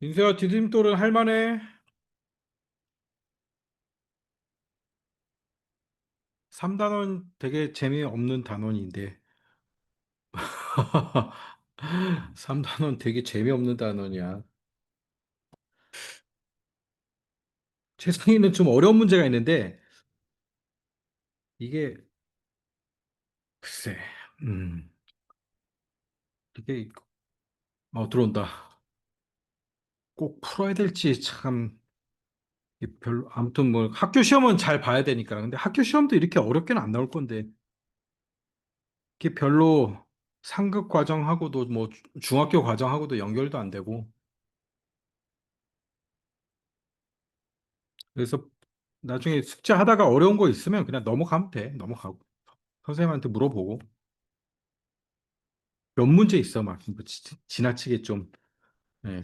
인쇄와 디딤돌은 할만해. 3단원 되게 재미없는 단원인데. 3단원 되게 재미없는 단원이야. 세상에는 좀 어려운 문제가 있는데, 이게, 글쎄, 음, 이게, 들어온다. 꼭 풀어야 될지 참, 이게 별로, 아무튼 뭐, 학교 시험은 잘 봐야 되니까. 근데 학교 시험도 이렇게 어렵게는 안 나올 건데, 이게 별로 상급 과정하고도 뭐, 중학교 과정하고도 연결도 안 되고, 그래서 나중에 숙제하다가 어려운 거 있으면 그냥 넘어가면 돼. 넘어가고. 선생님한테 물어보고. 몇 문제 있어. 막 뭐 지나치게 좀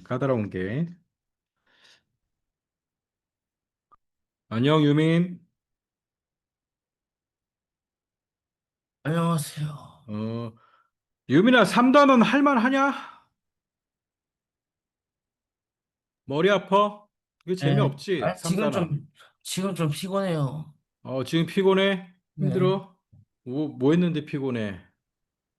까다로운 게. 안녕, 유민. 안녕하세요. 어, 유민아, 3단원 할만하냐? 머리 아파? 이게 네. 재미없지? 3단원. 지금 좀 피곤해요. 지금 피곤해? 네. 힘들어? 뭐 했는데 피곤해?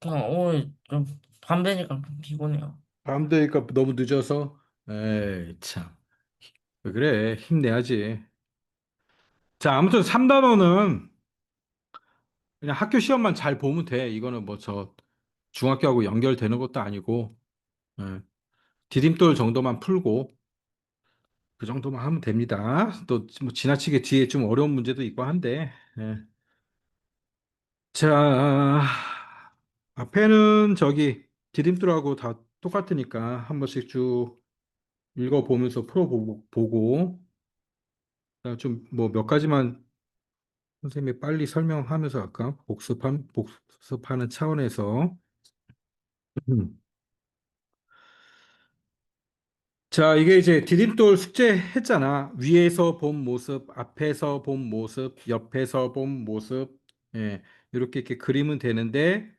그냥 오늘 좀 밤 되니까 좀 피곤해요. 밤 되니까 너무 늦어서? 에이, 참. 왜 그래? 힘내야지. 자, 아무튼 3단원은 그냥 학교 시험만 잘 보면 돼. 이거는 뭐 중학교하고 연결되는 것도 아니고, 예. 디딤돌 정도만 풀고, 그 정도만 하면 됩니다. 또 뭐 지나치게 뒤에 좀 어려운 문제도 있고 한데, 예. 자, 앞에는 저기 디딤돌하고 다 똑같으니까 한 번씩 쭉 읽어보면서 풀어보고, 좀 뭐 몇 가지만 선생님이 빨리 설명하면서 아까 복습하는 차원에서, 자, 이게 이제 디딤돌 숙제 했잖아. 위에서 본 모습, 앞에서 본 모습, 옆에서 본 모습, 이렇게 그리면 되는데,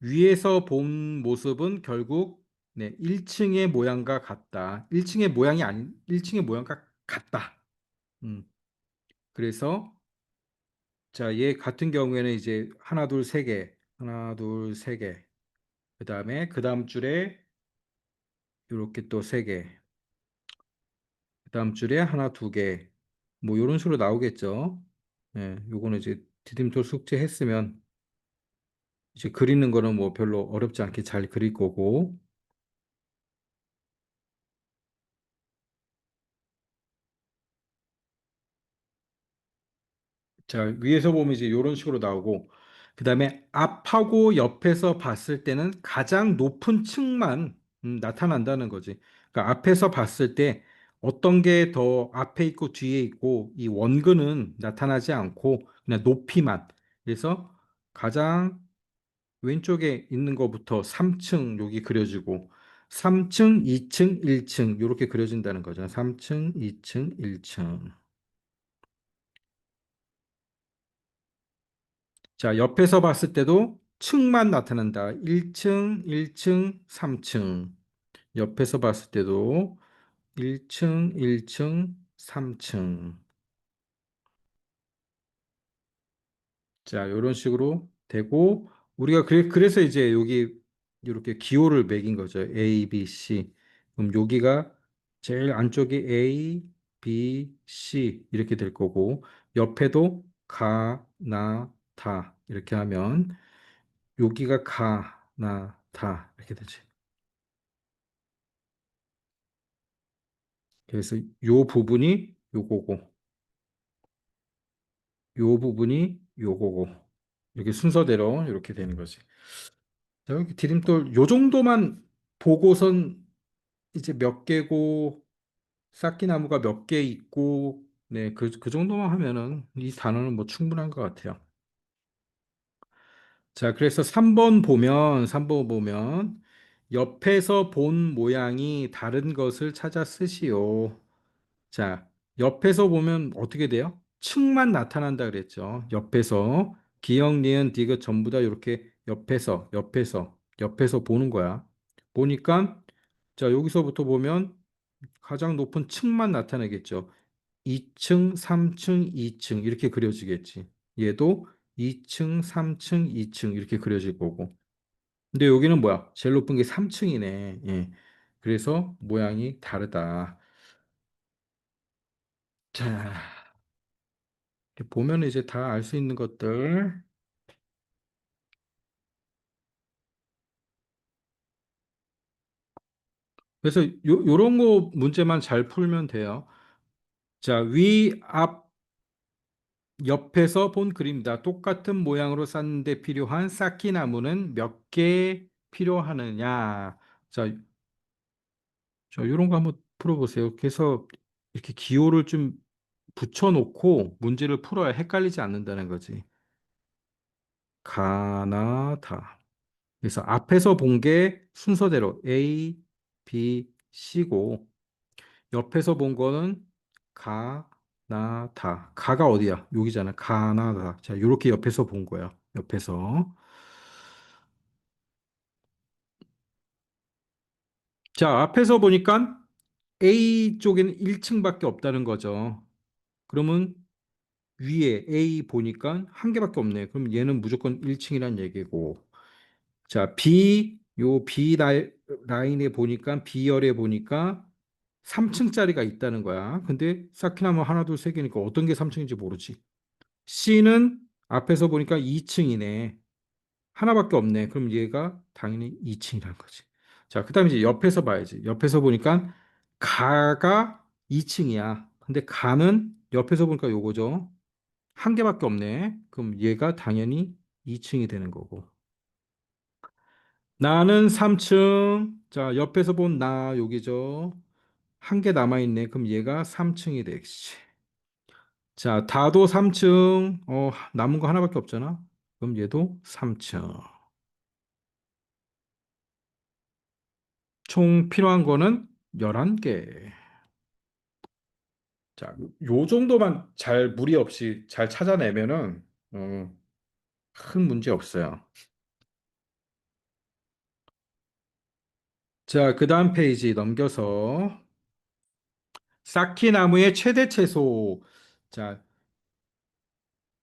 위에서 본 모습은 결국, 1층의 모양과 같다. 1층의 모양과 같다. 음, 그래서, 자, 얘 같은 경우에는 이제 하나, 둘, 세 개, 하나, 둘, 세 개. 그 다음 줄에 이렇게 또 세 개. 그다음 줄에 하나, 두 개. 뭐 이런 식으로 나오겠죠. 요거는 이제 디딤돌 숙제 했으면 이제 그리는 거는 뭐 별로 어렵지 않게 잘 그릴 거고. 자, 위에서 보면 이제 이런 식으로 나오고, 그다음에 앞하고 옆에서 봤을 때는 가장 높은 층만 나타난다는 거지. 그러니까 앞에서 봤을 때 어떤 게 더 앞에 있고 뒤에 있고 이 원근은 나타나지 않고 그냥 높이만. 그래서 가장 왼쪽에 있는 것부터 3층 여기 그려지고 3층, 2층, 1층 이렇게 그려진다는 거죠. 3층, 2층, 1층. 자, 옆에서 봤을 때도 층만 나타난다. 1층, 1층, 3층. 옆에서 봤을 때도 1층, 1층, 3층. 자, 이런 식으로 되고 우리가 그래서 이제 여기 이렇게 기호를 매긴 거죠. A, B, C. 그럼 여기가 제일 안쪽이 A, B, C 이렇게 될 거고 옆에도 가, 나, 다 이렇게 하면 여기가 가, 나, 다 이렇게 되지. 그래서 요 부분이 요거고 요 부분이 요거고 이렇게 순서대로 이렇게 되는 거지. 자, 여기 디딤돌 요 정도만 보고선 이제 몇 개고 쌓기나무가 몇 개 있고 그 정도만 하면은 이 단어는 뭐 충분한 것 같아요. 자, 그래서 3번 보면 옆에서 본 모양이 다른 것을 찾아 쓰시오. 자, 옆에서 보면 어떻게 돼요? 층만 나타난다 그랬죠. 옆에서 기역, 니은, 디귿 전부 다 이렇게 옆에서 보는 거야. 보니까 자, 여기서부터 보면 가장 높은 층만 나타내겠죠. 2층, 3층, 2층 이렇게 그려지겠지. 얘도 2층, 3층, 2층 이렇게 그려질 거고. 근데 여기는 뭐야? 제일 높은 게 3층이네. 예. 그래서 모양이 다르다. 자, 이렇게 보면 이제 다 알 수 있는 것들. 그래서 요런 거 문제만 잘 풀면 돼요. 자, 위, 앞, 옆에서 본 그림이다. 똑같은 모양으로 쌓는데 필요한 쌓기 나무는 몇 개 필요하느냐. 자, 요런 거 한번 풀어보세요. 그래서 이렇게 기호를 좀 붙여놓고 문제를 풀어야 헷갈리지 않는다는 거지. 가나다. 그래서 앞에서 본 게 순서대로 A, B, C고 옆에서 본 거는 가, 나, 다. 가가 어디야? 여기잖아. 가나다. 자, 요렇게 옆에서 본 거야. 옆에서. 자, 앞에서 보니까 A 쪽에는 1층밖에 없다는 거죠. 그러면 위에 A 보니까 한 개밖에 없네. 그럼 얘는 무조건 1층이란 얘기고. 자, B 라인에 보니까 B열에 보니까 3층짜리가 있다는 거야. 근데 쌓기나무 하나, 둘, 세 개니까 어떤 게 3층인지 모르지. C는 앞에서 보니까 2층이네. 하나밖에 없네. 그럼 얘가 당연히 2층이라는 거지. 자, 그다음에 이제 옆에서 봐야지. 옆에서 보니까 가가 2층이야. 근데 가는 옆에서 보니까 요거죠. 한 개밖에 없네. 그럼 얘가 당연히 2층이 되는 거고. 나는 3층. 자, 옆에서 본 나 여기죠. 한 개 남아있네. 그럼 얘가 3층이 되겠지. 자, 다도 3층. 남은 거 하나밖에 없잖아. 그럼 얘도 3층. 총 필요한 거는 11개. 자, 요 정도만 잘 무리 없이 잘 찾아내면은 큰 문제 없어요. 자, 그 다음 페이지 넘겨서 쌓기 나무의 최대 채소. 자,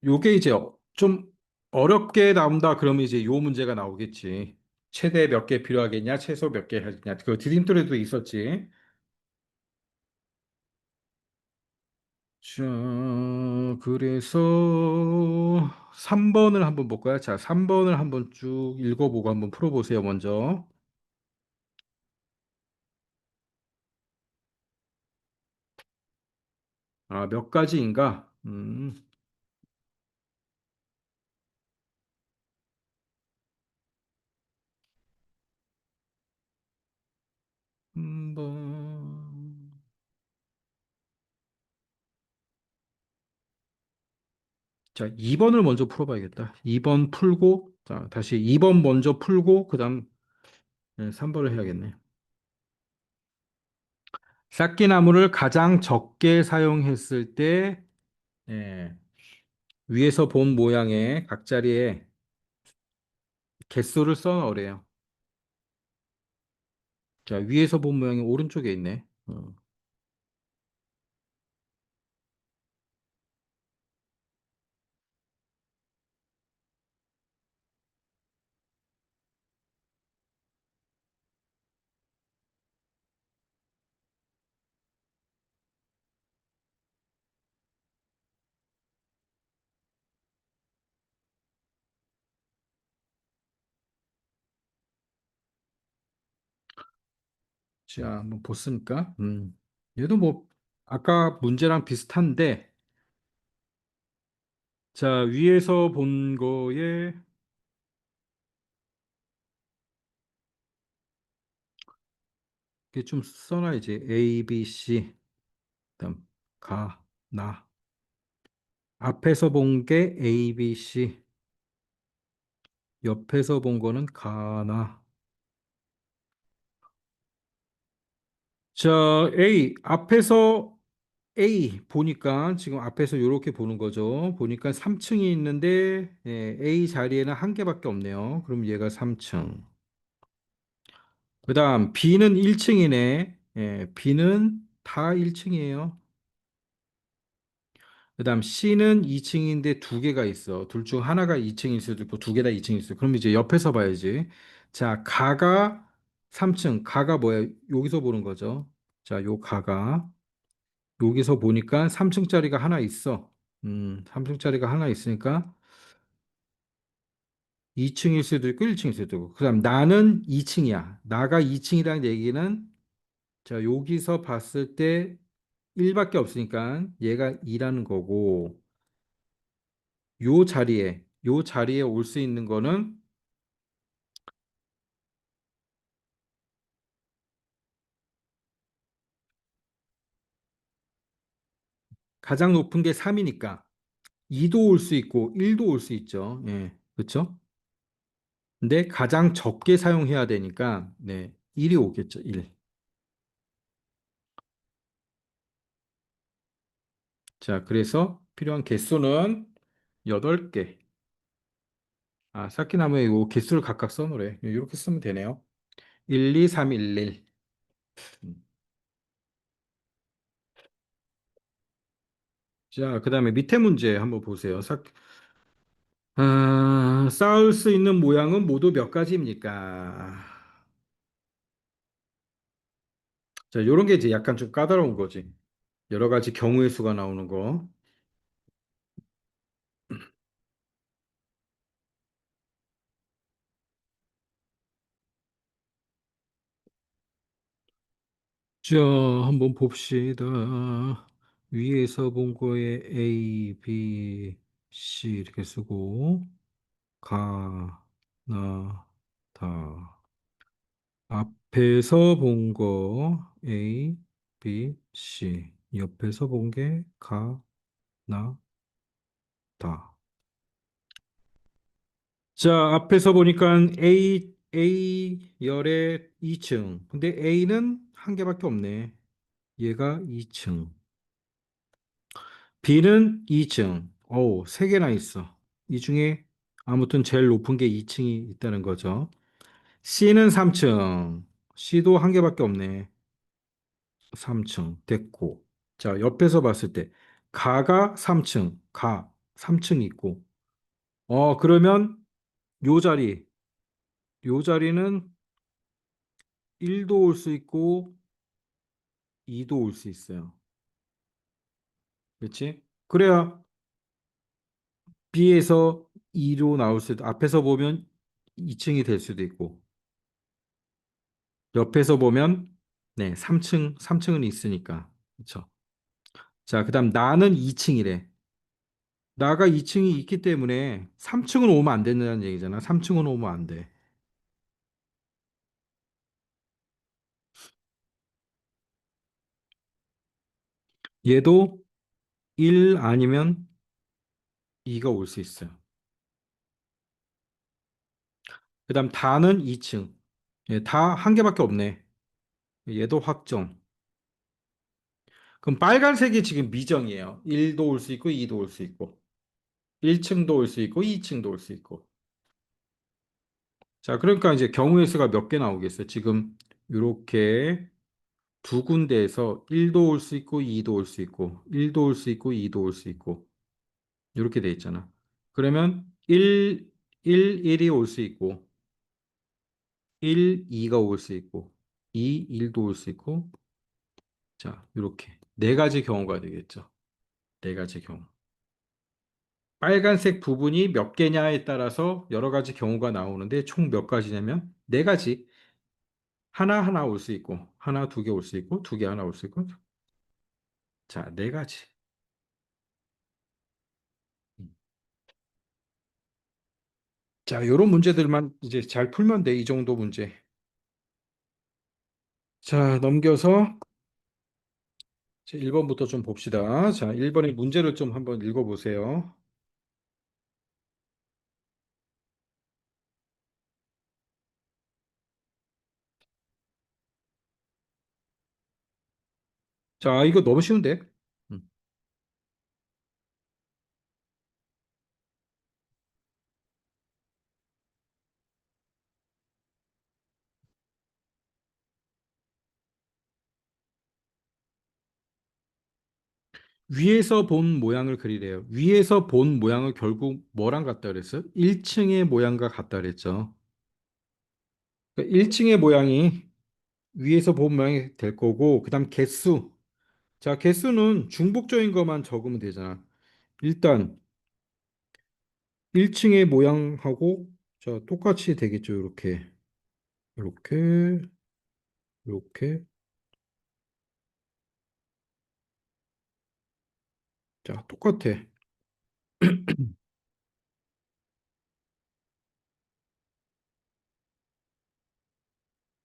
요게 이제 좀 어렵게 나온다 그러면 이제 요 문제가 나오겠지. 최대 몇 개 필요하겠냐? 최소 몇 개 하겠냐? 그 디딤돌에도 있었지. 자, 그래서 3번을 한번 볼까요? 자, 3번을 한번 쭉 읽어보고 한번 풀어보세요, 먼저. 아, 몇 가지인가? 3번. 자, 2번을 먼저 풀어봐야겠다. 2번 풀고, 자, 다시 2번 먼저 풀고, 그 다음 3번을 해야겠네. 쌓기나무를 가장 적게 사용했을 때, 예, 위에서 본 모양의 각자리에 개수를 써 넣으래요. 자, 위에서 본 모양이 오른쪽에 있네. 자, 한번 보습니까? 얘도 뭐, 아까 문제랑 비슷한데, 자, 위에서 본 거에, 이렇게 좀 써놔야지. A, B, C, 그다음, 가, 나. 앞에서 본 게 A, B, C, 옆에서 본 거는 가, 나. 자, 앞에서 A 보니까 지금 앞에서 이렇게 보는 거죠. 보니까 3층이 있는데 A 자리에는 한 개밖에 없네요. 그럼 얘가 3층. 그다음 B는 1층이네. 예, B는 다 1층이에요. 그다음 C는 2층인데 두 개가 있어. 둘 중 하나가 2층일 수도 있고 두 개 다 2층일 수도 있고. 그럼 이제 옆에서 봐야지. 자, 가가 3층. 가가 뭐야? 여기서 보는 거죠. 자, 요 가가 여기서 보니까 3층짜리가 하나 있어. 3층짜리가 하나 있으니까 2층일 수도 있고 1층일 수도 있고. 그다음 나는 2층이야. 나가 2층이라는 얘기는 자, 여기서 봤을 때 1밖에 없으니까 얘가 2라는 거고 요 자리에 올 수 있는 거는 가장 높은 게 3이니까 2도 올 수 있고 1도 올 수 있죠. 예. 그렇죠? 근데 가장 적게 사용해야 되니까 네. 1이 오겠죠. 1. 자, 그래서 필요한 개수는 8개. 아, 쌓기나무에 요 개수를 각각 써놓으래. 이렇게 쓰면 되네요. 1, 2, 3, 1, 1. 자, 그다음에 밑에 문제 한번 보세요. 쌓을 수 있는 모양은 모두 몇 가지입니까? 자, 요런 게 이제 약간 좀 까다로운 거지. 여러 가지 경우의 수가 나오는 거. 자, 한번 봅시다. 위에서 본 거에 A, B, C 이렇게 쓰고, 가, 나, 다. 앞에서 본 거 A, B, C. 옆에서 본 게 가, 나, 다. 자, 앞에서 보니까 A 열의 2층. 근데 A는 한 개밖에 없네. 얘가 2층. B는 2층. 어우, 세 개나 있어. 이 중에 아무튼 제일 높은 게 2층이 있다는 거죠. C는 3층. C도 한 개밖에 없네. 3층. 됐고. 자, 옆에서 봤을 때 가가 3층. 가 3층 있고. 그러면 요 자리. 요 자리는 1도 올 수 있고 2도 올 수 있어요. 그렇지? 그래야 B에서 2로 나올 수도 앞에서 보면 2층이 될 수도 있고 옆에서 보면 네, 3층은 있으니까. 그렇죠? 자, 그다음 나는 2층이래. 나가 2층이 있기 때문에 3층은 오면 안 된다는 얘기잖아. 3층은 오면 안 돼. 얘도 1 아니면 2가 올 수 있어요. 그다음 다는 2층. 예, 다 한 개밖에 없네. 얘도 확정. 그럼 빨간색이 지금 미정이에요. 1도 올 수 있고 2도 올 수 있고 1층도 올 수 있고 2층도 올 수 있고. 자, 그러니까 이제 경우의 수가 몇 개 나오겠어요. 지금 이렇게 두 군데에서 1도 올 수 있고 2도 올 수 있고 1도 올 수 있고 2도 올 수 있고 이렇게 돼 있잖아. 그러면 1이 올 수 있고 2가 올 수 있고 1도 올 수 있고 자, 이렇게 네 가지 경우가 되겠죠. 네 가지 경우. 빨간색 부분이 몇 개냐에 따라서 여러 가지 경우가 나오는데 총 몇 가지냐면 네 가지. 하나 올 수 있고 하나 두 개 올 수 있고 두 개 하나 올 수 있고 자, 네 가지. 자, 요런 문제들만 이제 잘 풀면 돼. 이 정도 문제. 자, 넘겨서 1번부터 좀 봅시다. 자, 1번의 문제를 좀 한번 읽어보세요. 자, 이거 너무 쉬운데? 음. 위에서 본 모양을 그리래요. 위에서 본 모양을 결국 뭐랑 같다 그랬어요? 1층의 모양과 같다 그랬죠. 1층의 모양이 위에서 본 모양이 될 거고, 그다음 개수. 자, 개수는 중복적인 것만 적으면 되잖아. 일단 1층의 모양하고 자, 똑같이 되겠죠. 이렇게. 이렇게. 이렇게. 자, 똑같아.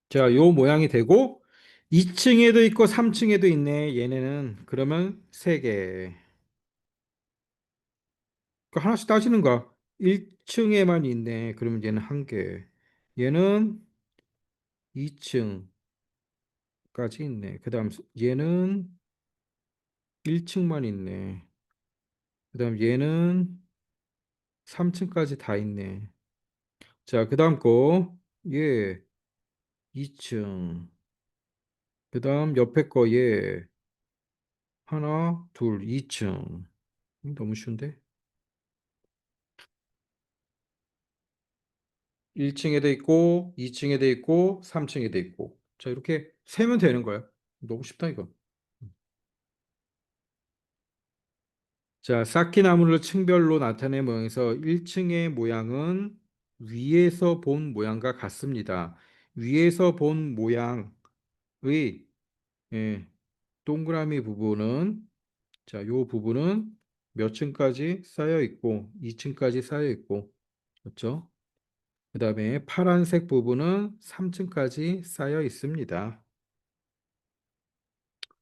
자, 요 모양이 되고 2층에도 있고 3층에도 있네. 얘네는 그러면 3개. 그 하나씩 따지는 거야. 1층에만 있네. 그러면 얘는 한 개. 얘는 2층까지 있네. 그다음 얘는 1층만 있네. 그다음 얘는 3층까지 다 있네. 자, 그다음 거. 얘 2층. 그다음 옆에 거 얘 하나, 둘, 2층. 너무 쉬운데? 1층에도 있고, 2층에도 있고, 3층에도 있고. 자, 이렇게 세면 되는 거야. 너무 쉽다, 이거. 자, 쌓기나무를 층별로 나타낸 모양에서 1층의 모양은 위에서 본 모양과 같습니다. 위에서 본 모양의 예, 동그라미 부분은 자, 요 부분은 몇 층까지 쌓여 있고 2층까지 쌓여 있고 그렇죠? 그다음에 파란색 부분은 3층까지 쌓여 있습니다.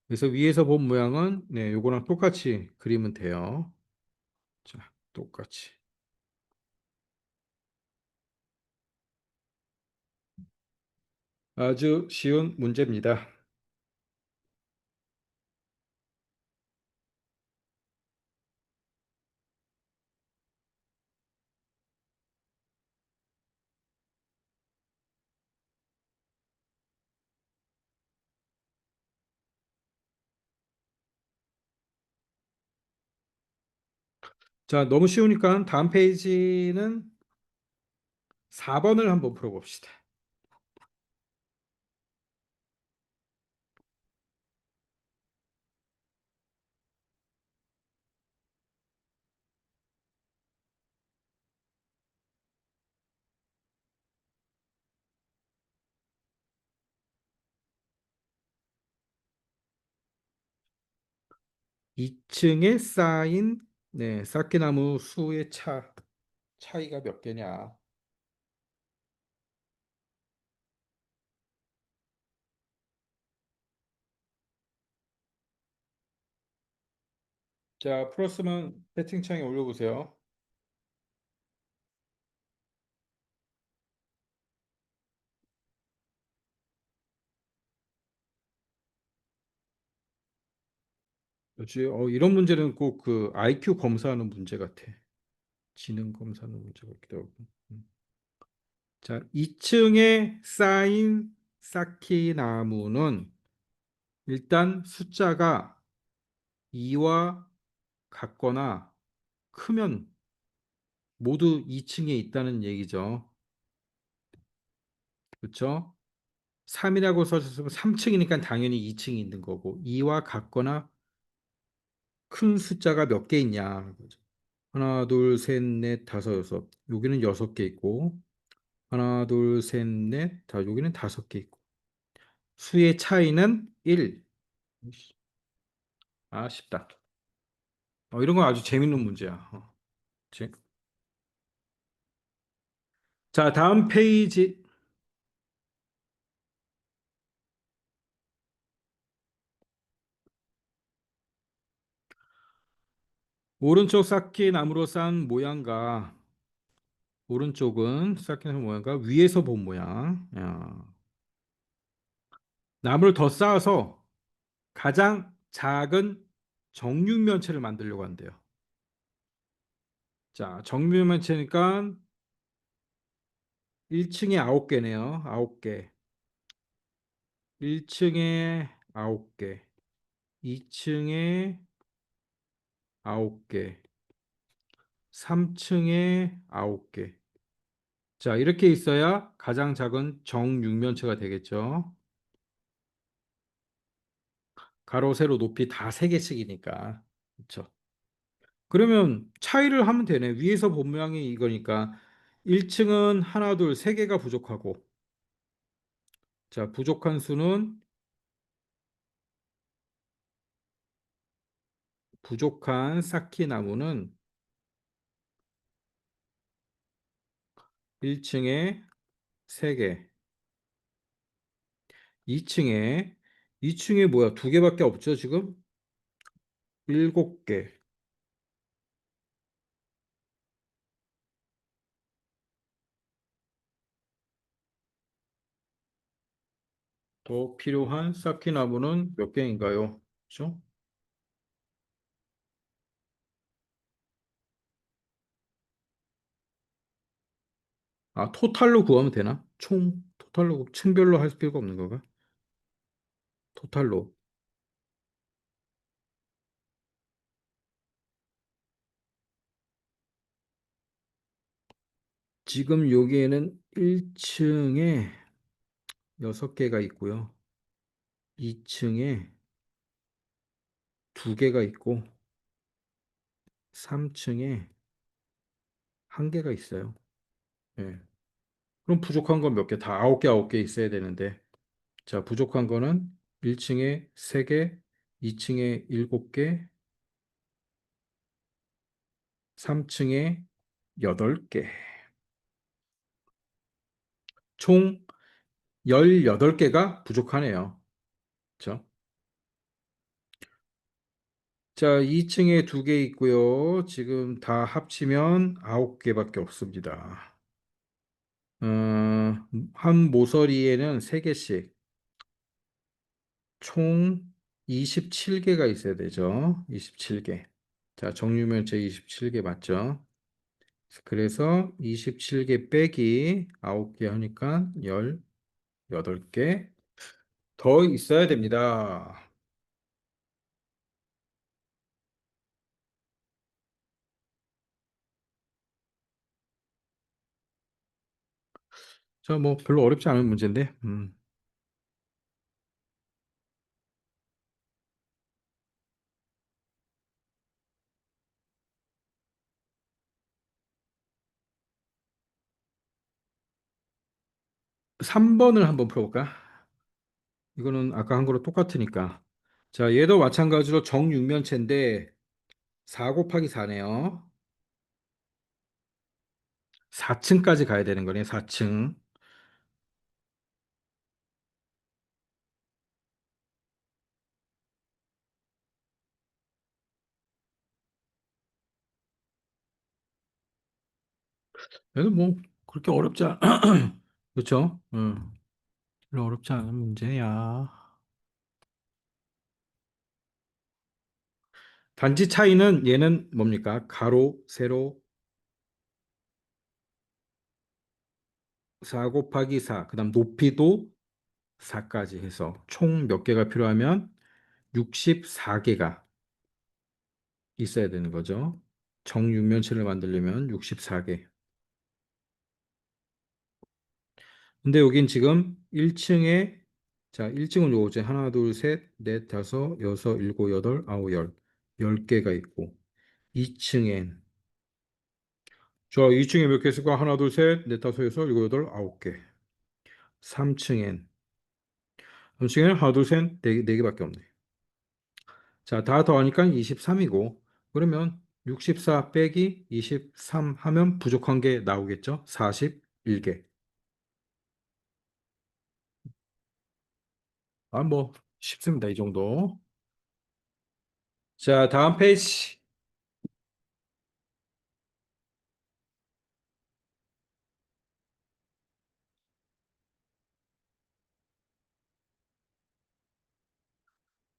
그래서 위에서 본 모양은 네, 요거랑 똑같이 그리면 돼요. 자, 똑같이. 아주 쉬운 문제입니다. 자, 너무 쉬우니까 다음 페이지는 4번을 한번 풀어봅시다. 이 2층에 쌓인 네, 쌓기나무 수의 차이가 몇 개냐? 자, 풀었으면 채팅창에 올려보세요. 그렇지? 이런 문제는 꼭 그 IQ 검사하는 문제 같아. 지능 검사하는 문제 같기도 하고. 음. 자, 2층에 쌓인 쌓기나무는 일단 숫자가 2와 같거나 크면 모두 2층에 있다는 얘기죠. 그렇죠? 3이라고 써졌으면 3층이니까 당연히 2층이 있는 거고 2와 같거나 큰 숫자가 몇 개 있냐. 하나, 둘, 셋, 넷, 다섯, 여섯. 여기는 6개 있고 하나, 둘, 셋, 넷, 다 여기는 5개 있고 수의 차이는 1. 아, 쉽다. 이런 건 아주 재밌는 문제야. 그치? 자, 다음 페이지. 오른쪽 쌓기 나무로 쌓은 모양과 오른쪽은 쌓기 나무 모양과 위에서 본 모양. 야. 나무를 더 쌓아서 가장 작은 정육면체를 만들려고 한대요. 자, 정육면체니까 1층에 9개네요. 9개. 1층에 9개. 2층에 9개. 3층에 9개. 자, 이렇게 있어야 가장 작은 정육면체가 되겠죠. 가로, 세로, 높이 다 3개씩이니까. 그렇죠. 그러면 차이를 하면 되네. 위에서 본 모양이 이거니까 1층은 하나, 둘, 세 개가 부족하고, 자, 부족한 수는 부족한 쌓기 나무는 1층에 3개, 2층에 뭐야? 2개밖에 없죠, 지금? 7개. 더 필요한 쌓기 나무는 몇 개인가요? 그렇죠? 아, 토탈로 구하면 되나? 토탈로 층별로 할 필요가 없는 건가? 토탈로. 지금 여기에는 1층에 6개가 있고요. 2층에 2개가 있고 3층에 1개가 있어요. 예. 그럼 부족한 건 몇 개? 다 9개, 9개 있어야 되는데. 자, 부족한 거는 1층에 3개, 2층에 7개, 3층에 8개. 총 18개가 부족하네요. 그렇죠? 자, 2층에 2개 있고요. 지금 다 합치면 9개밖에 없습니다. 한 모서리에는 3개씩 총 27개가 있어야 되죠. 27개. 자, 정육면체 27개 맞죠? 그래서 27개 빼기 9개 하니까 18개 더 있어야 됩니다. 자, 뭐 별로 어렵지 않은 문제인데. 3번을 한번 풀어볼까? 이거는 아까 한 거로 똑같으니까. 자, 얘도 마찬가지로 정육면체인데 4 곱하기 4네요. 4층까지 가야 되는 거네, 4층. 얘도 뭐 그렇게 어렵지 않, 그렇죠? 별로 어렵지 않은 문제야. 단지 차이는 얘는 뭡니까? 가로, 세로, 4 곱하기 4, 그다음 높이도 4까지 해서 총 몇 개가 필요하면 64개가 있어야 되는 거죠. 정육면체를 만들려면 64개. 근데 여긴 지금 1층에 자, 1층은 요거지. 하나, 둘, 셋, 넷, 다섯, 여섯, 일곱, 여덟, 아홉, 열. 10개가 있고 2층엔 자, 2층에 몇 개 있을까? 하나, 둘, 셋, 넷, 다섯, 여섯, 일곱, 여덟, 9개. 3층엔 하나, 둘, 셋, 네 개밖에 없네. 자, 다 더하니까 23이고 그러면 64 빼기 23 하면 부족한 게 나오겠죠? 41개. 아, 뭐 쉽습니다. 이 정도. 자, 다음 페이지.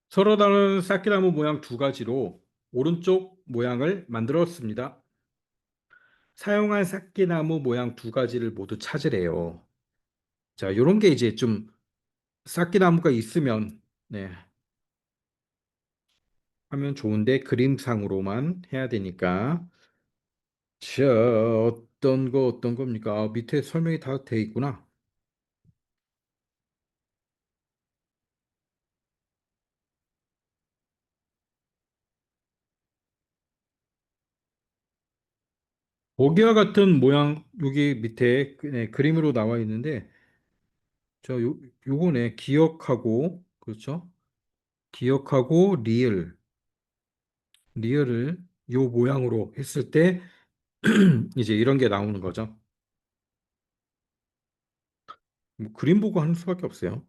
서로 다른 쌓기나무 모양 2가지로 오른쪽 모양을 만들었습니다. 사용한 쌓기나무 모양 2가지를 모두 찾으래요. 자, 요런 게 이제 좀 쌓기나무가 있으면 네. 하면 좋은데 그림상으로만 해야 되니까. 자, 어떤 겁니까? 아, 밑에 설명이 다 돼 있구나. 보기와 같은 모양 여기 밑에 네, 그림으로 나와 있는데 요거네 기억하고 그렇죠? 기억하고 리을을 요 모양으로 했을 때 이제 이런 게 나오는 거죠. 뭐 그림 보고 하는 수밖에 없어요.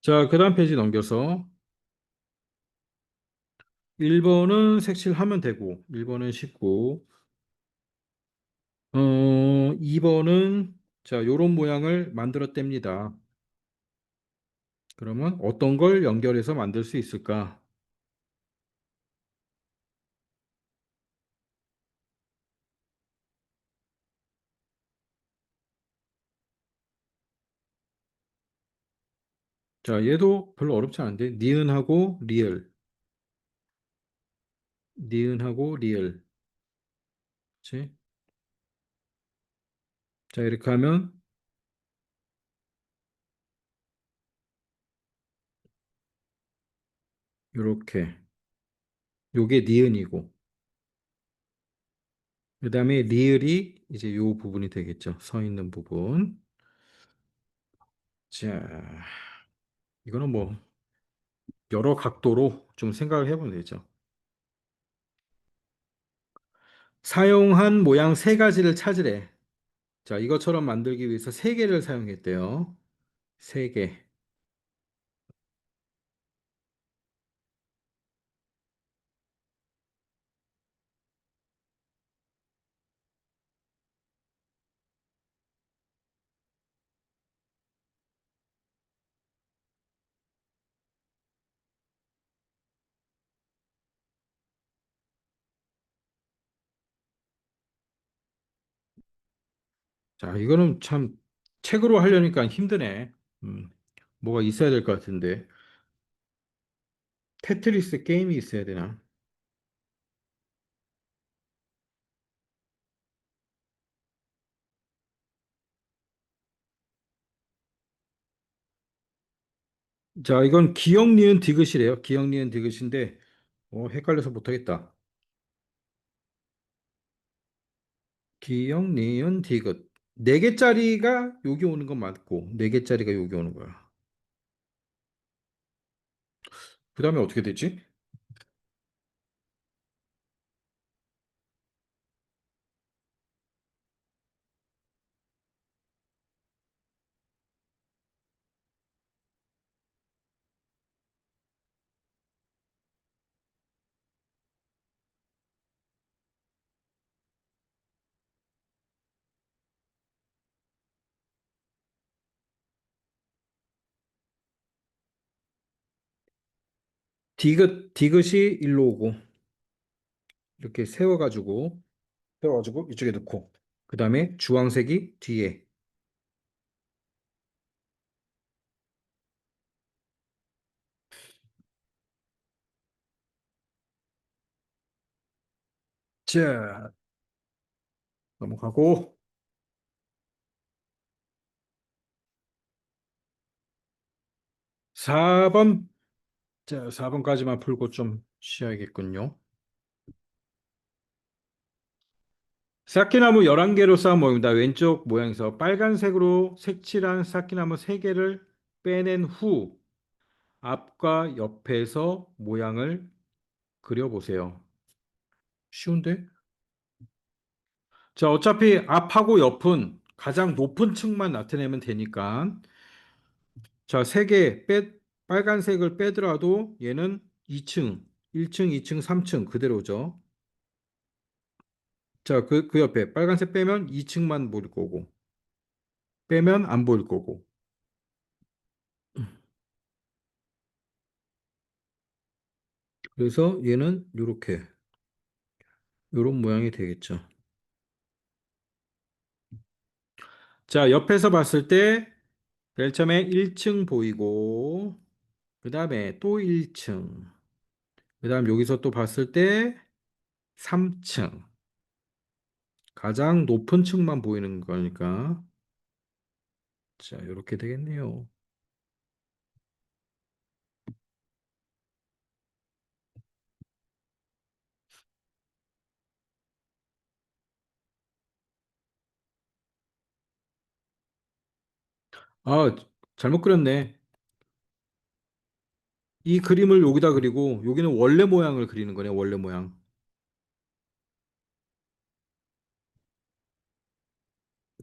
자, 그다음 페이지 넘겨서 1번은 색칠하면 되고 1번은 쉽고 2번은 자, 요런 모양을 만들었답니다. 그러면 어떤 걸 연결해서 만들 수 있을까? 자, 얘도 별로 어렵지 않은데 니은하고 리을, 그치? 자, 이렇게 하면 요렇게 요게 니은이고 그다음에 리을이 이제 요 부분이 되겠죠. 서 있는 부분. 자, 이거는 뭐 여러 각도로 좀 생각을 해보면 되죠. 사용한 모양 세 가지를 찾으래. 자, 이것처럼 만들기 위해서 세 개를 사용했대요. 세 개. 자, 이거는 참 책으로 하려니까 힘드네. 음, 뭐가 있어야 될 것 같은데. 테트리스 게임이 있어야 되나? 자, 이건 기억, 니은, 디귿이래요. 기억, 니은, 디귿인데, 헷갈려서 못하겠다. 기억, 니은, 디귿. 네 개짜리가 여기 오는 건 맞고, 네 개짜리가 여기 오는 거야. 그 다음에 어떻게 되지? 디귿이 일로 오고, 이렇게 세워가지고, 이쪽에 넣고, 그 다음에 주황색이 뒤에. 자, 넘어가고, 4번. 자, 4번까지만 풀고 좀 쉬어야겠군요. 사키나무 11개로 쌓은 모형이다. 왼쪽 모양에서 빨간색으로 색칠한 사키나무 3개를 빼낸 후 앞과 옆에서 모양을 그려보세요. 쉬운데? 자, 어차피 앞하고 옆은 가장 높은 층만 나타내면 되니까 자, 3개 빨간색을 빼더라도 얘는 2층, 1층, 2층, 3층 그대로죠. 자, 그 옆에 빨간색 빼면 2층만 보일 거고 빼면 안 보일 거고 그래서 얘는 요런 모양이 되겠죠. 자, 옆에서 봤을 때 맨 처음에 1층 보이고, 그 다음에 또 1층, 그 다음 여기서 또 봤을 때 3층, 가장 높은 층만 보이는 거니까, 자, 이렇게 되겠네요. 아, 잘못 그렸네. 이 그림을 여기다 그리고, 여기는 원래 모양을 그리는 거네, 원래 모양.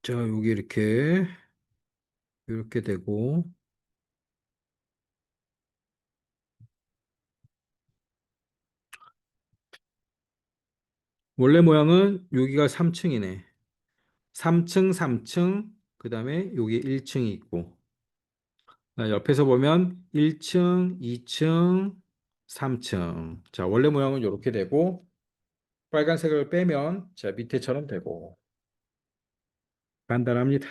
자, 여기 이렇게 되고, 원래 모양은 여기가 3층이네. 3층, 3층, 그 다음에 여기 1층이 있고, 옆에서 보면 1층, 2층, 3층. 자, 원래 모양은 이렇게 되고, 빨간색을 빼면, 자, 밑에처럼 되고, 간단합니다.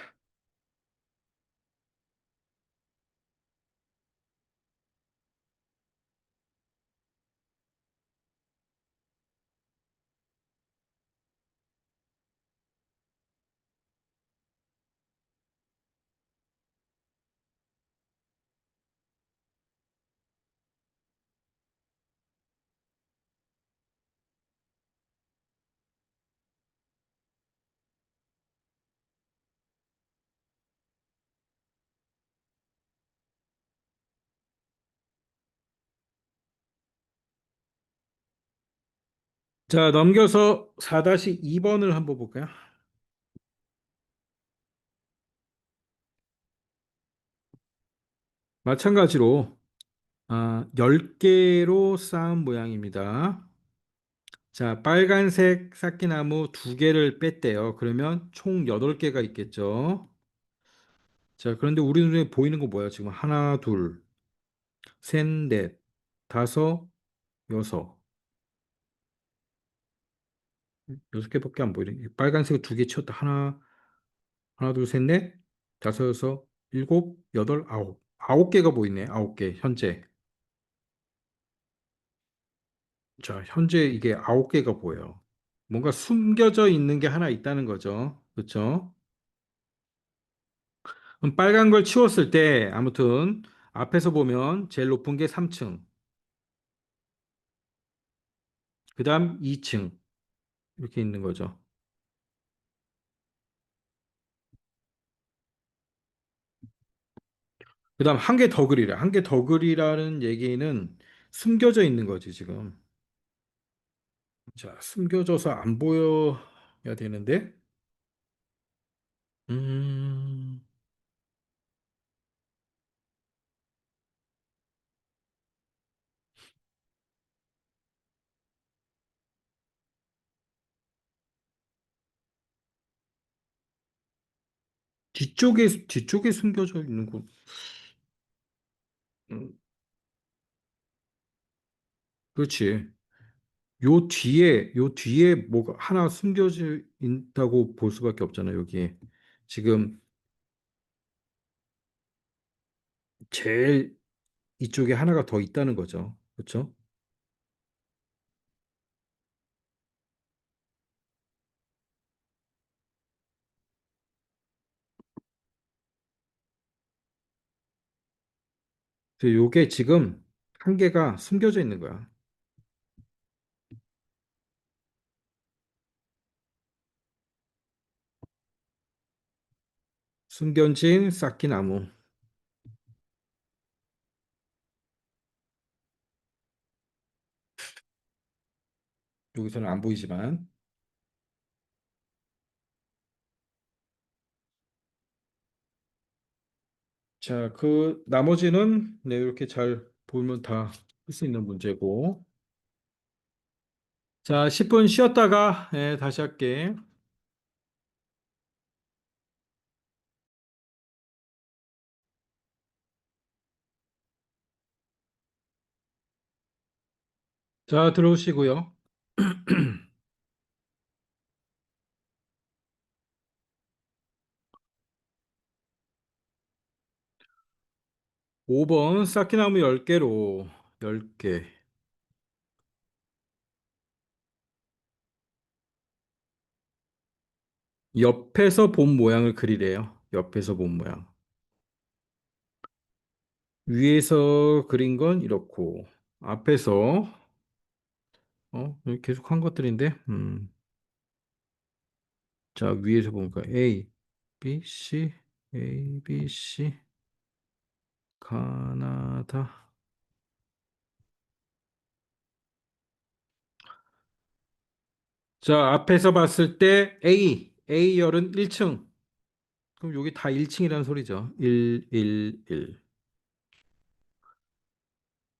자, 넘겨서 4-2번을 한번 볼까요? 마찬가지로, 10개로 쌓은 모양입니다. 자, 빨간색 쌓기나무 2개를 뺐대요. 그러면 총 8개가 있겠죠. 자, 그런데 우리 눈에 보이는 거 뭐야? 지금 하나, 둘, 셋, 넷, 다섯, 여섯. 6개밖에 안 보이네. 빨간색 2개 치웠다. 하나, 둘, 셋, 넷, 다섯, 여섯, 일곱, 여덟, 아홉. 9개가 보이네. 9개, 현재. 자, 현재 이게 9개가 보여요. 뭔가 숨겨져 있는 게 하나 있다는 거죠. 그렇죠? 그럼 빨간 걸 치웠을 때, 아무튼, 앞에서 보면 제일 높은 게 3층, 그 다음 2층, 이렇게 있는 거죠. 그 다음 한 개 더 그리라. 한 개 더 그리라는 얘기는 숨겨져 있는 거지, 지금. 자, 숨겨져서 안 보여야 되는데, 음, 뒤쪽에 숨겨져 있는 거. 음, 그렇지. 요 뒤에 뭐가 하나 숨겨져 있다고 볼 수밖에 없잖아, 여기에. 지금 제일 이쪽에 하나가 더 있다는 거죠. 그렇죠? 그래서 요게 지금 한 개가 숨겨져 있는 거야. 숨겨진 쌓기나무. 여기서는 안 보이지만. 자, 그 나머지는 네, 이렇게 잘 보면 다 풀 수 있는 문제고. 자, 10분 쉬었다가 예, 다시 할게. 자, 들어오시고요. 5번 쌓기나무 10개로 10개. 옆에서 본 모양을 그리래요. 옆에서 본 모양. 위에서 그린 건 이렇고, 앞에서, 여기 계속 한 것들인데, 자, 위에서 보니까 A, B, C, A, B, C, 가나다. 자, 앞에서 봤을 때 A열은 1층. 그럼 여기 다 1층이라는 소리죠. 1, 1, 1.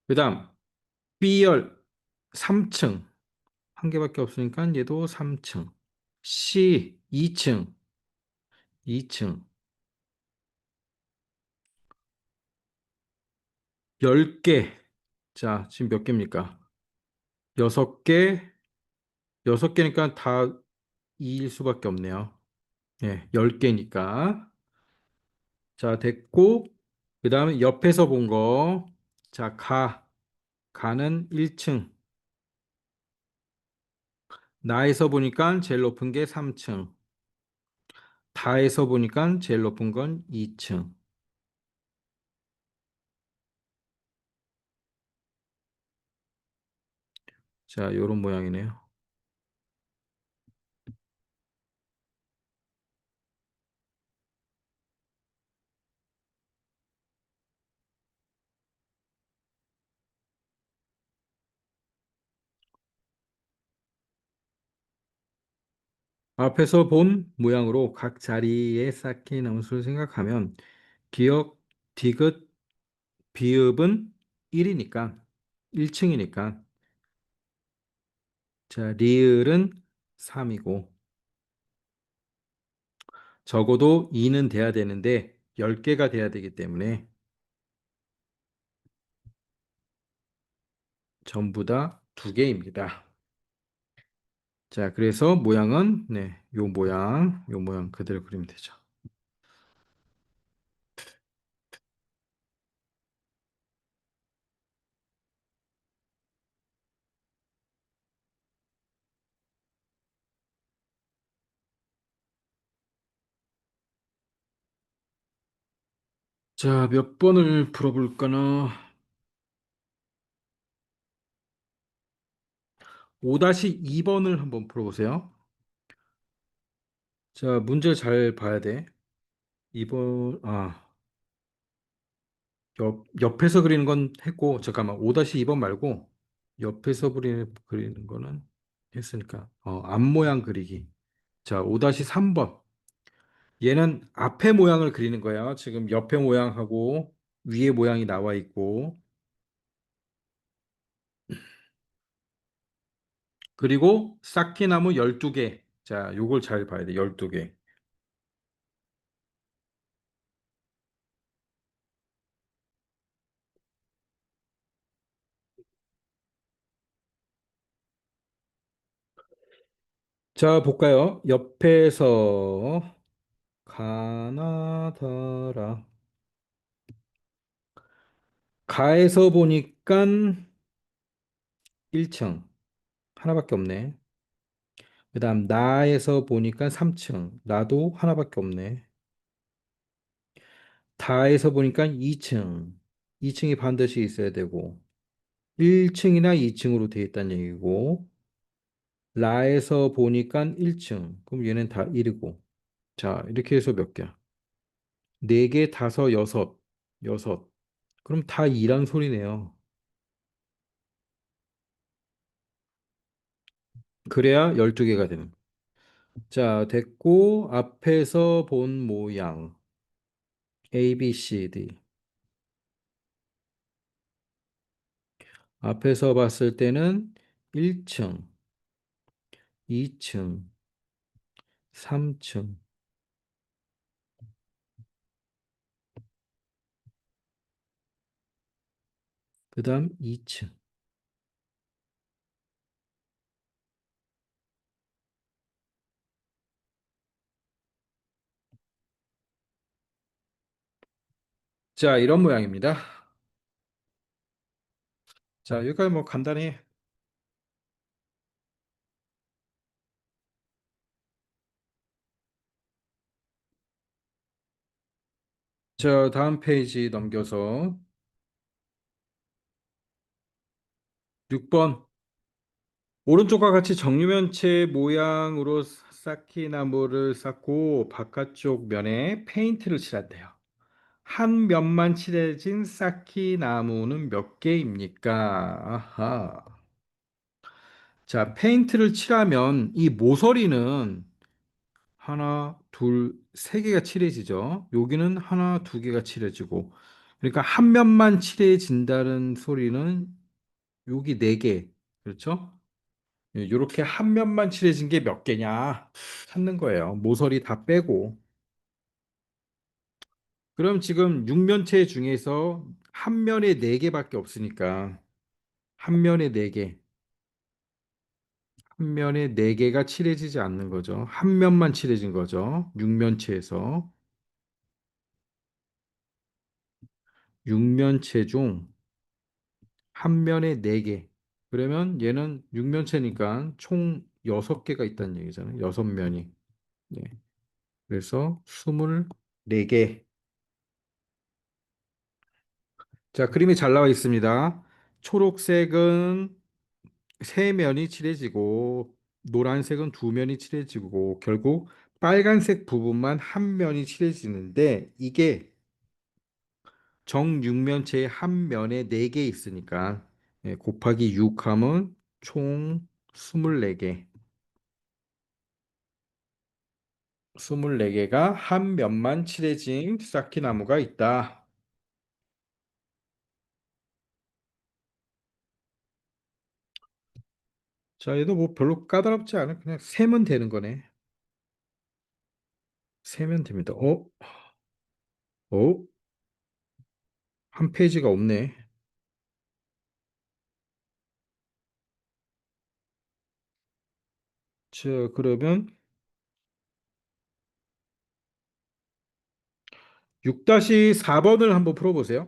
그 다음, B열 3층. 한 개밖에 없으니까 얘도 3층. C 2층. 2층. 10개. 자, 지금 몇 개입니까? 6개. 6개니까 다 2일 수밖에 없네요. 예, 10개니까. 자, 됐고. 그 다음에 옆에서 본 거. 자, 가는 1층. 나에서 보니까 제일 높은 게 3층. 다에서 보니까 제일 높은 건 2층. 자, 요런 모양이네요. 앞에서 본 모양으로 각 자리에 쌓인 함수를 생각하면 기억, 디귿, 비읍은 1이니까 1층이니까 자, 리을은 3이고 적어도 2는 돼야 되는데 10개가 돼야 되기 때문에 전부 다 2개입니다. 자, 그래서 모양은 네, 요 모양 그대로 그리면 되죠. 자, 몇 번을 풀어볼까나? 5-2번을 한번 풀어보세요. 자, 문제 잘 봐야 돼. 2번, 옆에서 그리는 건 했고, 잠깐만, 5-2번 말고, 옆에서 그리는 거는 했으니까, 앞모양 그리기. 자, 5-3번. 얘는 앞에 모양을 그리는 거야. 지금 옆에 모양하고, 위에 모양이 나와 있고, 그리고 쌓기나무 12개. 자, 요걸 잘 봐야 돼. 12개. 자, 볼까요? 옆에서 가나다라. 가에서 보니까 1층. 하나밖에 없네. 그 다음, 나에서 보니까 3층. 나도 하나밖에 없네. 다에서 보니까 2층. 2층이 반드시 있어야 되고, 1층이나 2층으로 되어 있다는 얘기고, 라에서 보니까 1층. 그럼 얘는 다 1이고. 자, 이렇게 해서 몇 개야? 4개, 5, 6. 6. 그럼 다 2란 소리네요. 그래야 12개가 되는. 자, 됐고, 앞에서 본 모양. A, B, C, D. 앞에서 봤을 때는 1층, 2층, 3층, 그 다음 2층. 자, 이런 모양입니다. 자, 여기까지 뭐 간단히. 자, 다음 페이지 넘겨서 6번. 오른쪽과 같이 정육면체 모양으로 쌓기 나무를 쌓고 바깥쪽 면에 페인트를 칠한대요. 한 면만 칠해진 쌓기 나무는 몇 개입니까? 아하. 자, 페인트를 칠하면 이 모서리는 하나, 둘, 세 개가 칠해지죠. 여기는 하나, 두 개가 칠해지고. 그러니까 한 면만 칠해진다는 소리는 여기 네 개. 그렇죠? 이렇게 한 면만 칠해진 게 몇 개냐 찾는 거예요. 모서리 다 빼고. 그럼 지금 육면체 중에서 한 면에 네 개밖에 없으니까 한 면에 네 개, 한 면에 네 개가 칠해지지 않는 거죠. 한 면만 칠해진 거죠. 육면체에서 육면체 중 한 면에 네 개. 그러면 얘는 육면체니까 총 여섯 개가 있다는 얘기잖아요. 여섯 면이. 네. 그래서 24개. 자, 그림이 잘 나와 있습니다. 초록색은 세 면이 칠해지고, 노란색은 두 면이 칠해지고, 결국 빨간색 부분만 한 면이 칠해지는데, 이게 정육면체의 한 면에 네 개 있으니까, 곱하기 6 하면 총 24개. 24개가 한 면만 칠해진 쌓기나무가 있다. 자, 얘도 뭐 별로 까다롭지 않아. 그냥 세면 되는 거네. 세면 됩니다. 어? 한 페이지가 없네. 자, 그러면 6-4번을 한번 풀어보세요.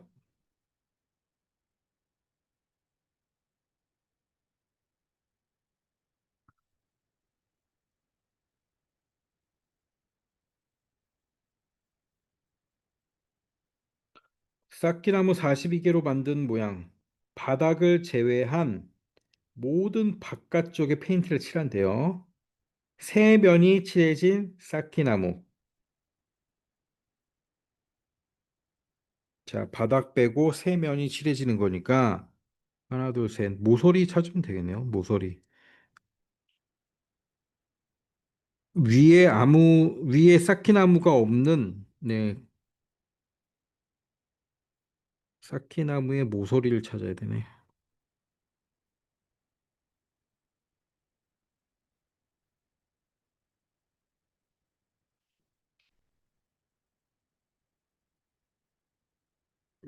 쌓기나무 42개로 만든 모양. 바닥을 제외한 모든 바깥쪽에 페인트를 칠한대요. 세 면이 칠해진 쌓기나무. 자, 바닥 빼고 세 면이 칠해지는 거니까 하나, 둘, 셋. 모서리 찾으면 되겠네요. 모서리. 위에 쌓기나무가 없는, 네, 쌓기나무의 모서리를 찾아야 되네.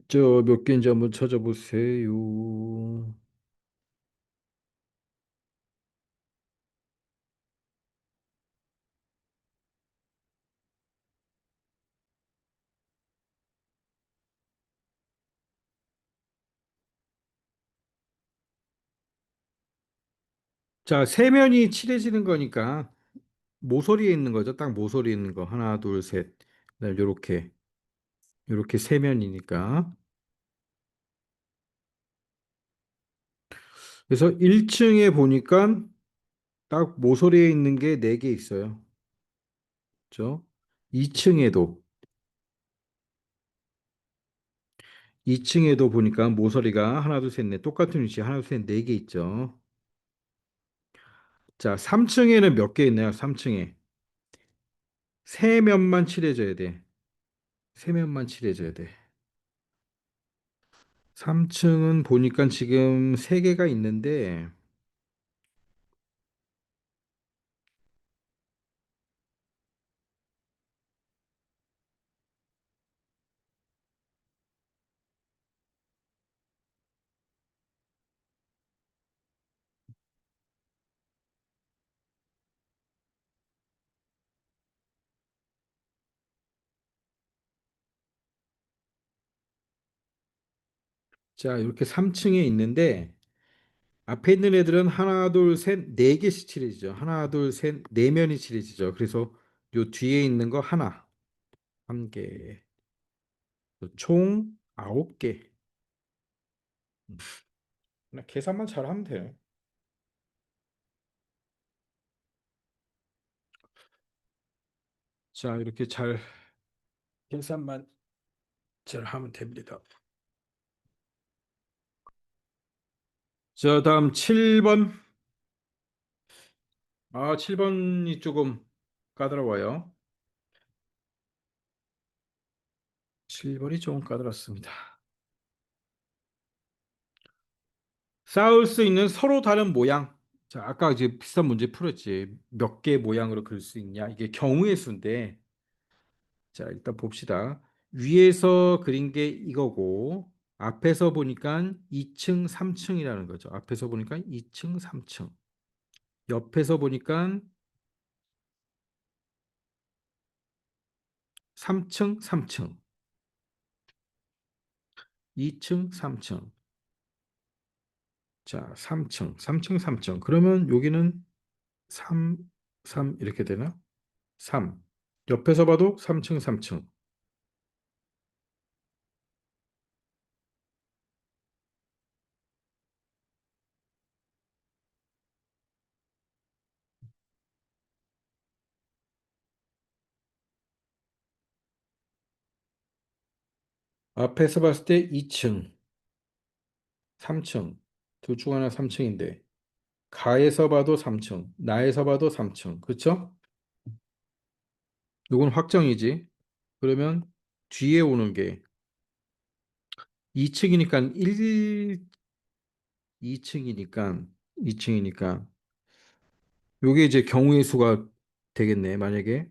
저 몇 개인지 한번 찾아보세요. 자, 세 면이 칠해지는 거니까 모서리에 있는 거죠. 딱 모서리에 있는 거. 하나, 둘, 셋. 그다음에 요렇게 세 면이니까. 그래서 1층에 보니까 딱 모서리에 있는 게 네 개 있어요. 그죠? 2층에도 2층에도 보니까 모서리가 하나, 둘, 셋, 넷 똑같은 위치에 하나, 둘, 셋, 네 개 있죠. 자, 3층에는 몇 개 있나요? 3층에 세 면만 칠해져야 돼. 세 면만 칠해져야 돼. 3층은 보니까 지금 세 개가 있는데 자, 이렇게 3층에 있는데 앞에 있는 애들은 하나, 둘, 셋, 네 개씩 칠해지죠. 하나, 둘, 셋, 네 면이 칠해지죠. 그래서 요 뒤에 있는 거 하나, 한 개, 총 9개. 그냥 계산만 잘하면 돼요. 자, 이렇게 잘 계산만 잘 하면 됩니다. 자, 다음 7번. 아, 7번이 조금 까다로워요. 7번이 조금 까다롭습니다. 쌓을 수 있는 서로 다른 모양. 자, 아까 이제 비슷한 문제 풀었지. 몇 개 모양으로 그릴 수 있냐? 이게 경우의 수인데, 자, 일단 봅시다. 위에서 그린 게 이거고, 앞에서 보니까 2층, 3층이라는 거죠. 앞에서 보니까 2층, 3층. 옆에서 보니까 3층, 3층. 2층, 3층. 자, 3층, 3층, 3층. 그러면 여기는 3, 3 이렇게 되나? 3. 옆에서 봐도 3층, 3층. 앞에서 봤을 때 2층, 3층. 둘 중 하나 3층인데. 가에서 봐도 3층, 나에서 봐도 3층. 그렇죠? 이건 확정이지. 그러면 뒤에 오는 게 2층이니까 2층이니까 2층이니까 요게 이제 경우의 수가 되겠네. 만약에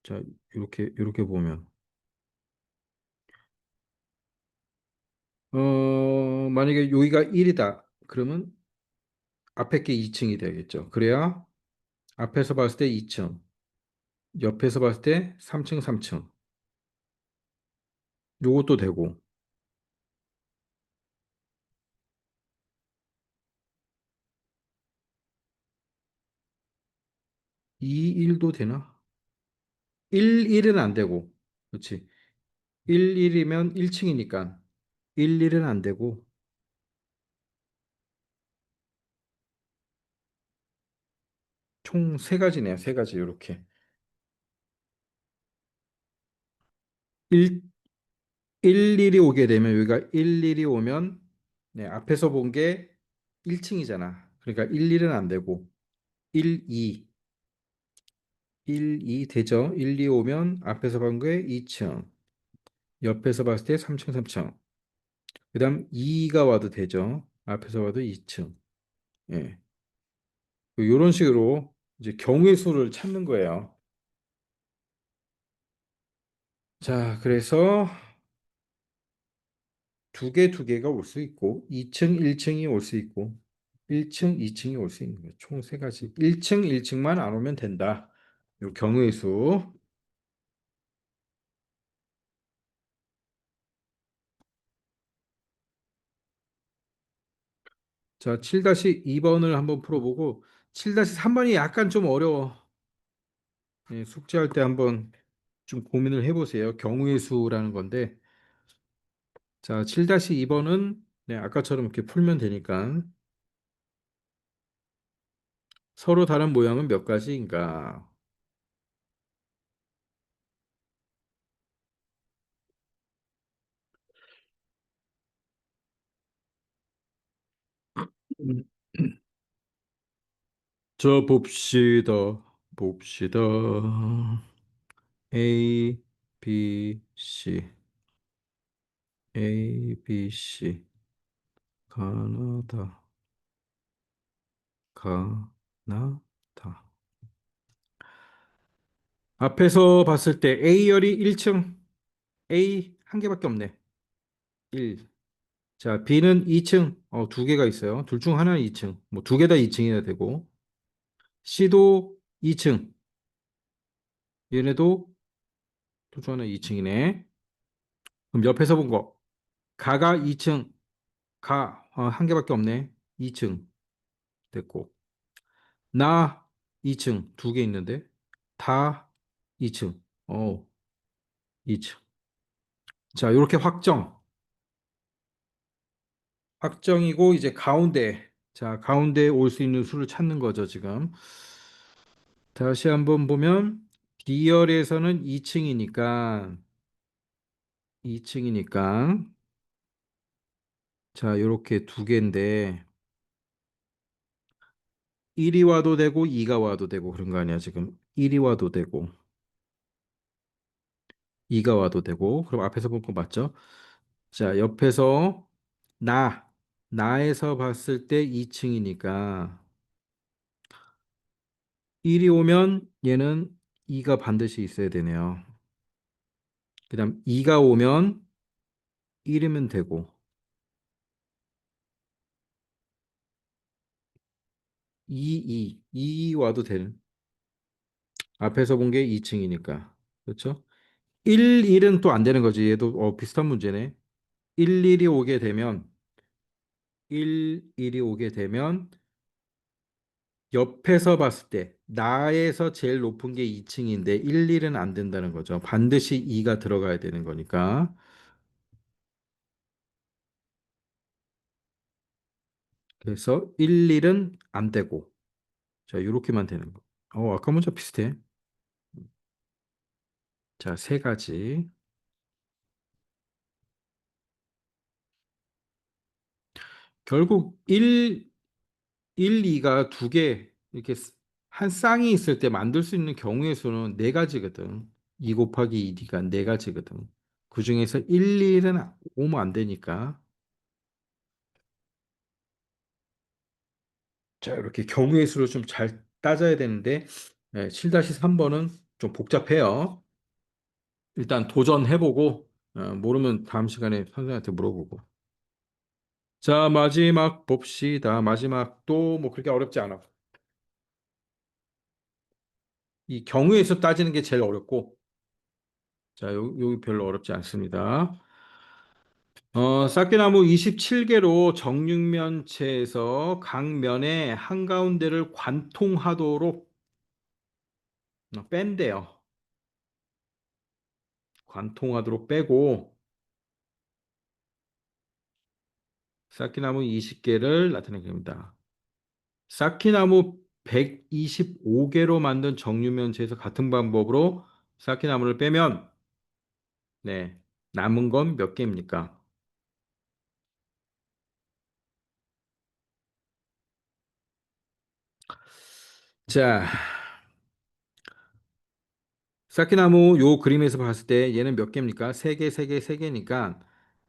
자, 이렇게 보면 만약에 여기가 1이다. 그러면 앞에 게 2층이 되겠죠. 그래야 앞에서 봤을 때 2층, 옆에서 봤을 때 3층, 3층. 요것도 되고 2, 1도 되나? 1, 1은 안 되고. 그렇지. 1, 1이면 1층이니까 1, 1은 안 되고 총 세 가지네요. 세 가지 이렇게. 1, 1, 이 오게 되면 여기가 1, 1이 오면 네, 앞에서 본 게 1층이잖아. 그러니까 1, 1은 안 되고 1, 2, 1, 2 되죠. 1, 2 오면 앞에서 본 게 2층, 옆에서 봤을 때 3층, 3층. 그다음 2가 와도 되죠. 앞에서 봐도 2층. 예. 이런 식으로 이제 경우의 수를 찾는 거예요. 자, 그래서 두 개가 올 수 있고, 2층, 1층이 올 수 있고, 1층, 2층이 올 수 있는 거예요. 총 세 가지. 1층, 1층만 안 오면 된다. 요 경우의 수. 자, 7-2번을 한번 풀어보고, 7-3번이 약간 좀 어려워. 예, 숙제할 때 한번 좀 고민을 해보세요. 경우의 수라는 건데, 자, 7-2번은 네, 아까처럼 이렇게 풀면 되니까 서로 다른 모양은 몇 가지인가? 음, 저 봅시다. 봅시다. A, B, C. A, B, C. 가나다. 가나다. 앞에서 봤을 때 A열이 1층. A 한 개밖에 없네. 1. 자, B는 2층. 두 개가 있어요. 둘 중 하나는 2층. 뭐 두 개 다 2층이나 되고. C도 2층. 얘네도 둘 중 하나 2층이네. 그럼 옆에서 본 거. 가가 2층. 한 개밖에 없네. 2층. 됐고. 나 2층. 두 개 있는데. 다 2층. 어, 2층. 자, 이렇게 확정이고, 이제 가운데. 자, 가운데에 올 수 있는 수를 찾는 거죠, 지금. 다시 한번 보면, B열에서는 2층이니까, 자, 요렇게 두 개인데, 1이 와도 되고, 2가 와도 되고, 그런 거 아니야, 지금. 1이 와도 되고, 2가 와도 되고, 그럼 앞에서 본 거 맞죠? 자, 옆에서, 나, 나에서 봤을 때 2층이니까, 1이 오면 얘는 2가 반드시 있어야 되네요. 그 다음 2가 오면 1이면 되고, 2 와도 되는. 앞에서 본 게 2층이니까. 그렇죠? 1은 또 안 되는 거지. 얘도 비슷한 문제네. 1이 오게 되면, 1이 오게 되면, 옆에서 봤을 때, 나에서 제일 높은 게 2층인데, 1은 안 된다는 거죠. 반드시 2가 들어가야 되는 거니까. 그래서 1은 안 되고, 자, 이렇게만 되는 거. 아까 문제 비슷해. 자, 세 가지. 결국 2가 두 개, 이렇게 한 쌍이 있을 때 만들 수 있는 경우의 수는 네 가지거든. 2 곱하기 2가 네 가지거든. 그 중에서 1은 오면 안 되니까. 자, 이렇게 경우의 수를 좀 잘 따져야 되는데, 7-3번은 좀 복잡해요. 일단 도전해보고, 모르면 다음 시간에 선생님한테 물어보고. 자, 마지막 봅시다. 마지막도 뭐 그렇게 어렵지 않아. 이 경우의 수 따지는 게 제일 어렵고, 자, 여기 별로 어렵지 않습니다. 쌓개나무 27개로 정육면체에서 각 면의 한가운데를 관통하도록 뺀대요. 관통하도록 빼고, 쌓기나무 20개를 나타내게 됩니다. 쌓기나무 125개로 만든 정육면체에서 같은 방법으로 쌓기나무를 빼면, 네, 남은 건 몇 개입니까? 자, 쌓기나무 요 그림에서 봤을 때 얘는 몇 개입니까? 3개, 3개, 3개니까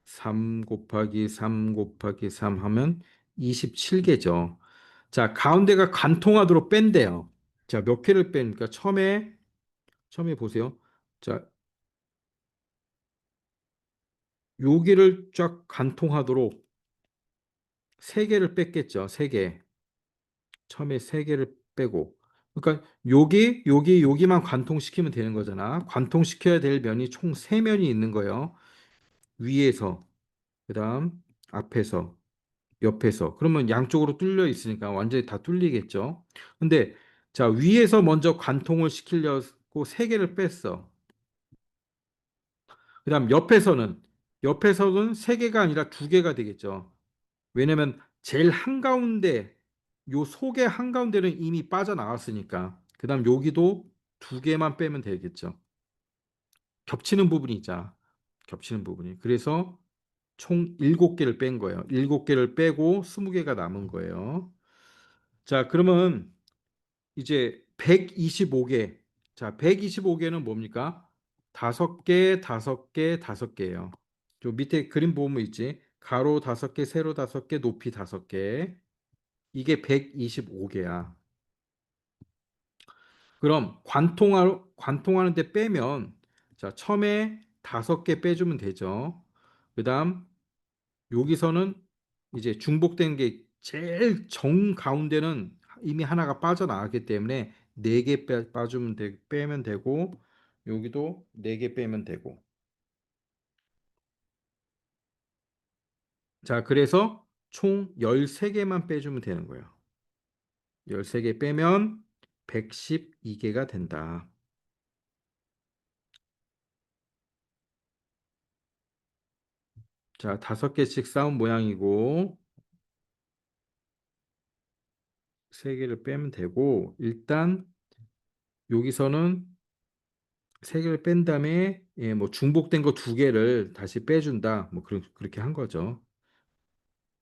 3 곱하기 3 곱하기 3 하면 27개죠. 자, 가운데가 관통하도록 뺀대요. 자, 몇 개를 뺍니까? 처음에 보세요. 자, 여기를 쫙 관통하도록 3개를 뺐겠죠. 3개. 처음에 3개를 빼고. 그러니까 여기만 관통시키면 되는 거잖아. 관통시켜야 될 면이 총 3면이 있는 거예요. 위에서, 그다음 앞에서, 옆에서. 그러면 양쪽으로 뚫려 있으니까 완전히 다 뚫리겠죠. 근데 자, 위에서 먼저 관통을 시키려고 3개를 뺐어. 그다음 옆에서는 3개가 아니라 2개가 되겠죠. 왜냐면 제일 한가운데 요 속의 한가운데는 이미 빠져나왔으니까. 그다음 여기도 2개만 빼면 되겠죠. 겹치는 부분이 있잖아. 겹치는 부분이. 그래서 총 7개를 뺀 거예요. 7개를 빼고 20개가 남은 거예요. 자, 그러면 이제 125개. 자, 125개는 뭡니까? 5개, 5개, 5개예요. 저 밑에 그림 보면 있지? 가로 5개, 세로 5개, 높이 5개. 이게 125개야. 그럼 관통하는데 빼면 자, 처음에 5개 빼주면 되죠. 그다음 여기서는 이제 중복된 게 제일 정 가운데는 이미 하나가 빠져나왔기 때문에 4개 빼면 되고 여기도 4개 빼면 되고 자, 그래서 총 13개만 빼주면 되는 거예요. 13개 빼면 112개가 된다. 자, 5개씩 쌓은 모양이고 3개를 빼면 되고 일단 여기서는 3개를 뺀 다음에 예, 뭐 중복된 거 2개를 다시 빼준다. 뭐 그렇게 한 거죠.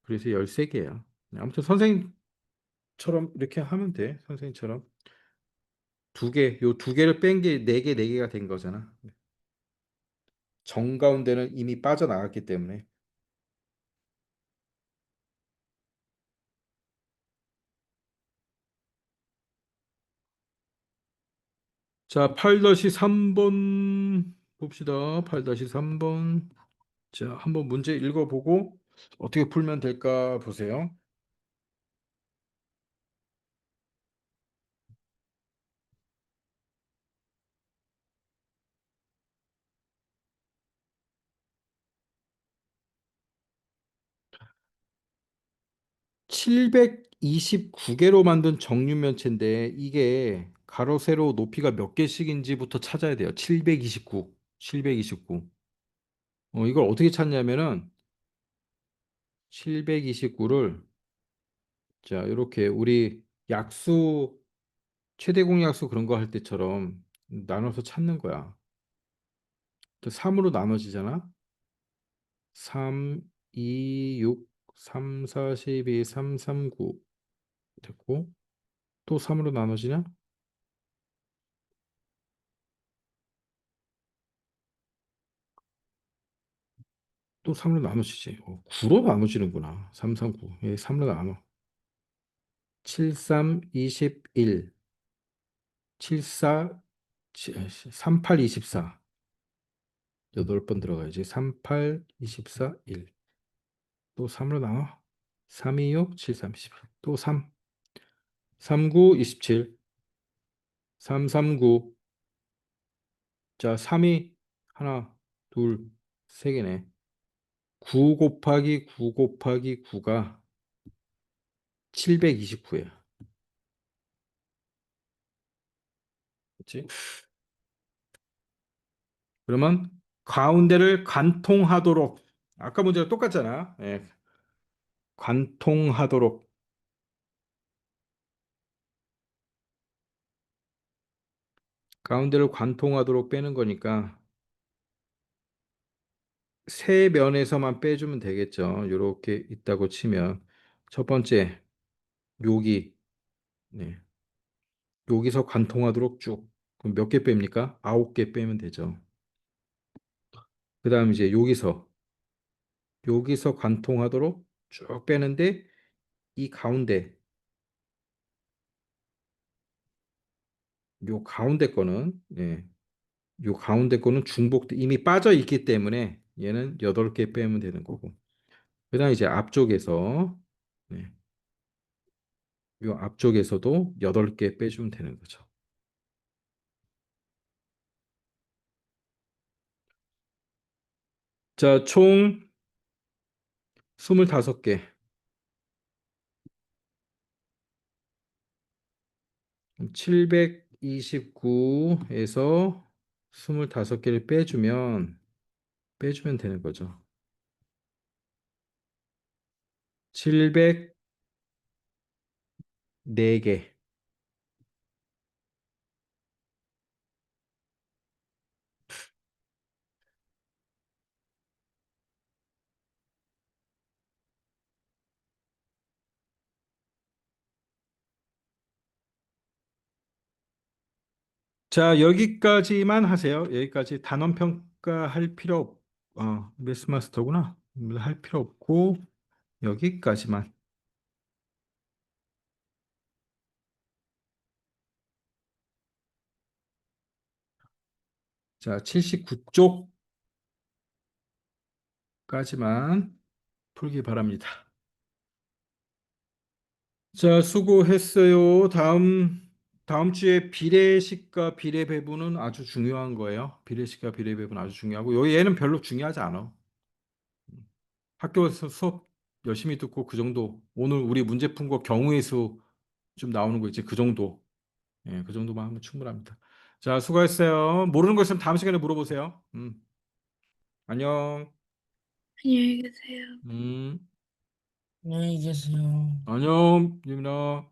그래서 13개야. 아무튼 선생님처럼 이렇게 하면 돼. 선생님처럼. 2개, 요 2개를 뺀 게 4개, 4개가 된 거잖아. 정가운데는 이미 빠져나갔기 때문에. 자, 8-3번 봅시다. 8-3번. 자, 한번 문제 읽어보고 어떻게 풀면 될까 보세요. 729개로 만든 정육면체인데 이게 가로 세로 높이가 몇 개씩인지부터 찾아야 돼요. 729. 729. 이걸 어떻게 찾냐면은 729를 자, 이렇게 우리 약수 최대 공약수 그런 거 할 때처럼 나눠서 찾는 거야. 3으로 나눠지잖아. 3, 2, 6, 3, 4, 12, 3, 3, 9 됐고 또 3으로 나눠지냐? 또 3으로 나눠지지. 9로 나눠지는구나. 3, 3, 9. 예, 3으로 나눠. 7, 3, 21. 7, 4, 3, 8, 24. 8번 들어가야지. 3, 8, 24, 1. 또 3으로 나눠. 3, 2, 6, 7, 3, 10. 또 3. 3, 9, 27. 3, 3, 9. 자, 3이 하나, 둘, 세 개네. 9 곱하기 9 곱하기 9가 729예요. 그렇지? 그러면 가운데를 관통하도록 아까 문제랑 똑같잖아. 예, 관통하도록 가운데를 관통하도록 빼는 거니까 세 면에서만 빼주면 되겠죠. 이렇게 있다고 치면 첫 번째 여기 네, 여기서 관통하도록 쭉 그럼 몇 개 뺍니까? 9개 빼면 되죠. 그다음 이제 여기서 관통하도록 쭉 빼는데 이 가운데 요 가운데 거는 요 가운데 거는 중복 이미 빠져 있기 때문에 얘는 8개 빼면 되는 거고. 그다음 이제 앞쪽에서 네, 요 앞쪽에서도 8개 빼주면 되는 거죠. 자, 총 25개. 729에서 25개를 빼주면 되는 거죠. 704개. 자, 여기까지만 하세요. 여기까지 단원 평가할 필요 매스마스터구나. 할 필요 없고 여기까지만. 자, 79쪽까지만 풀기 바랍니다. 자, 수고했어요. 다음 주에 비례식과 비례배분은 아주 중요한 거예요. 비례식과 비례배분 아주 중요하고, 얘는 별로 중요하지 않아. 학교에서 수업 열심히 듣고 그 정도. 오늘 우리 문제 푼 거 경우의 수 좀 나오는 거 있지. 그 정도. 예, 그 정도만 하면 충분합니다. 자, 수고했어요. 모르는 거 있으면 다음 시간에 물어보세요. 안녕. 안녕히 계세요. 음, 안녕히 계세요. 안녕, 유민아.